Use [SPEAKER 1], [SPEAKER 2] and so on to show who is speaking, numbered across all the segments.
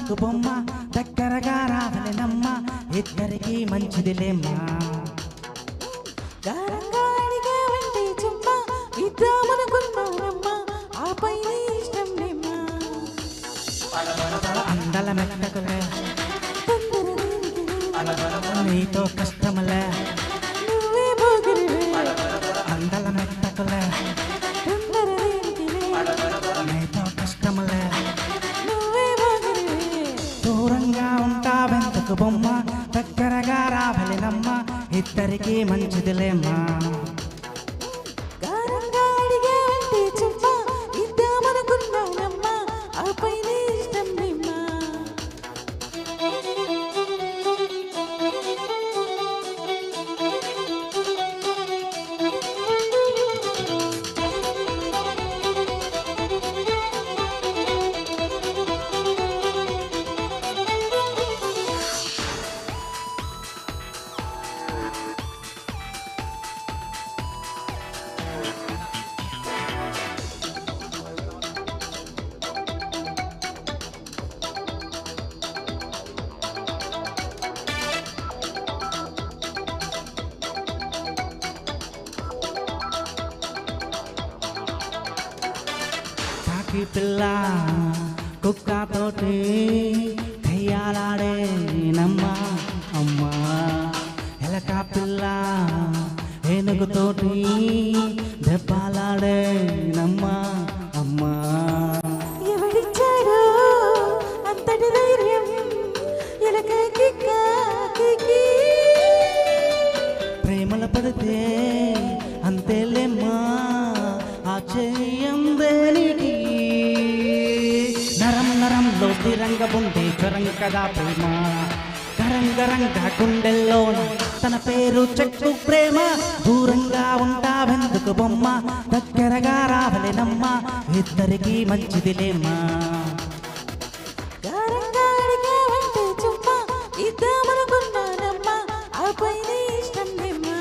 [SPEAKER 1] బంతుకు బొమ్మ దగ్గరగా రావలెనమ్మ ఇద్దరికి మంచిదిలేమ్మా
[SPEAKER 2] గారంగా అడిగావంటే చుమ్మా ఇద్దామనుకున్నానమ్మా ఆపై నీ ఇష్టం లేమ్మా
[SPEAKER 1] అందల మెత్తకులే నీతో కష్టములే
[SPEAKER 2] నువ్వే పోగిరివే
[SPEAKER 1] అందల మెత్తకులే నీతో కష్టములే
[SPEAKER 2] నువ్వే పోగిరివే
[SPEAKER 1] దూరంగా ఉంటావెందుకు బొమ్మ దగ్గరగా రావలెనమ్మ ఇద్దరికి మంచిదిలేమ్మా
[SPEAKER 2] గారంగా అడిగావంటే చుమ్మా ఇద్దామనుకున్నానమ్మా ఆపై నీ ఇష్టం లేమ్మా
[SPEAKER 1] కాకి పిల్ల కుక్కతోటి కయ్యాలాడే నమ్మ అమ్మా ఎలక పిల్ల ఏనుగుతోటి దెబ్బలాడే నమ్మ అమ్మా
[SPEAKER 2] ఎవడిచ్చాడో అంతటి ధైర్యం ఎలకకి కాకి
[SPEAKER 1] ప్రేమల పడితే అంతేలేమ్మా ఆశ్చర్యం దేనికి నరం నరంలో స్థిరంగా ఉండే జ్వరం కదా ప్రేమ గరంగరంగా గుండెల్లోన తన పేరు చెట్టు ప్రేమ దూరంగా ఉంటావెందుకు బొమ్మ దగ్గరగా రావలెనమ్మ ఇద్దరికి మంచిదిలేమ్మా
[SPEAKER 2] గారంగా అడిగావంటే చుమ్మా ఇద్దామనుకున్నానమ్మా ఆపై నీ ఇష్టం లేమ్మా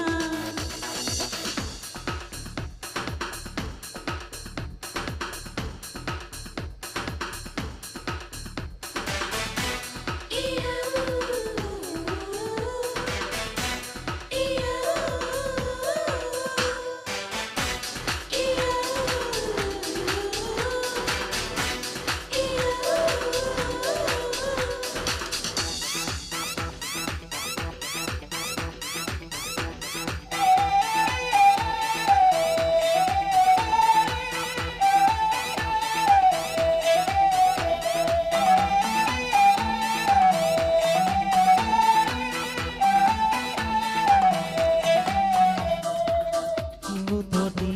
[SPEAKER 1] తోటి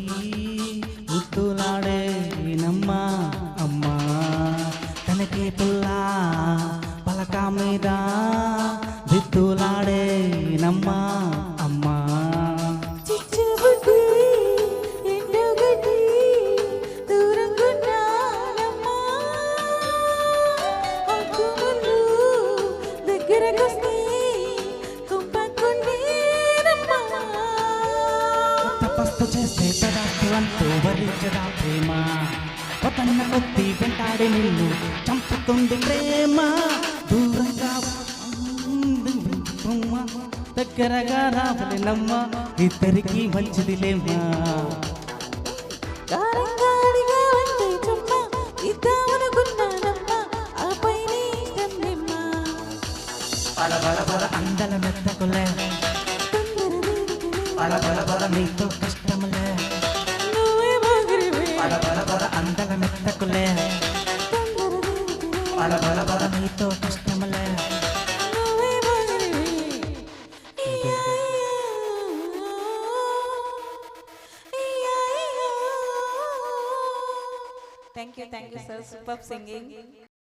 [SPEAKER 1] ముద్దులాడే నమ్మ అమ్మా తనకి పుల్ల పలక మీద దిద్దులాడే నమ్మ అమ్మా
[SPEAKER 2] చిచ్చుబుడ్డి ఎండుగడ్డి దూరంగున్నానమ్మా అక్కుముళ్ళు దగ్గరకొస్తే కుంపకుండేనమ్మా
[SPEAKER 1] తపస్సు చేస్తే తదాస్తు అంటూ వరించదా ప్రేమ పొతన్న కొద్ది వెంటాడి నిన్ను చంపుతుంది ప్రేమ దూరంగా బొమ్మ దగ్గరగా రావలెనమ్మ ఇద్దరికి మంచిదిలేమ్మా
[SPEAKER 2] గారంగా అడిగావంటే చుమ్మా ఇద్దామనుకున్నానమ్మా ఆపై నీ ఇష్టం లేమ్మా
[SPEAKER 1] అందల మెత్తకులే నీతో కష్టములే
[SPEAKER 2] నువ్వే పోగిరివే
[SPEAKER 1] అందల మెత్తకులే నీతో కష్టములే
[SPEAKER 2] నువ్వే పోగిరివే Thank you, sir. Superb singing.